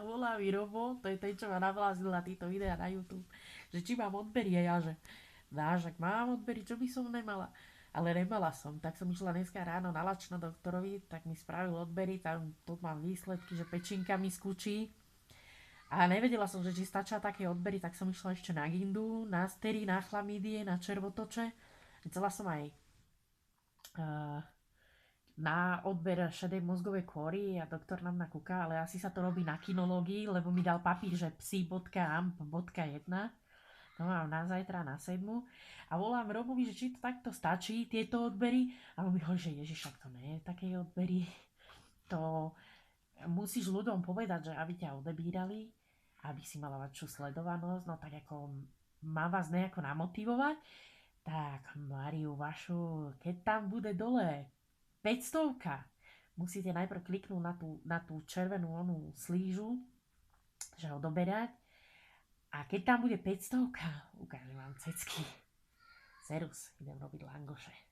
volá mi Robo, to je ten, čo ma navlázil na týto videá na YouTube, že či mám odbery a ja, že dáš, ak mám odbery, čo by som nemala. Ale nemala som, tak som išla dneska ráno na lačno doktorovi, tak mi spravil odbery, tam tu mám výsledky, že pečinka mi skúči. A nevedela som, že či stačia také odbery, tak som išla ešte na gindu, na stery, na chlamídie, na červotoče. Chcela som aj uh, na odber šedej mozgovej kôry a doktor nám nakúka, ale asi sa to robí na kinológii, lebo mi dal papír, že psi.amp.1. To mám na zajtra na 7. A volám Robovi, že či to takto stačí, tieto odbery. A on mi hovorí, že ježiš, však to nie je také odbery. To musíš ľuďom povedať, že aby ťa odebírali, aby si mala väčšiu sledovanosť, no tak ako má vás nejako namotivovať, tak Mariu vašu, keď tam bude dole 500, musíte najprv kliknúť na tú červenú onú slížu, že odoberať. A keď tam bude 500, ukážem vám cecky. Serus, idem robiť langoše.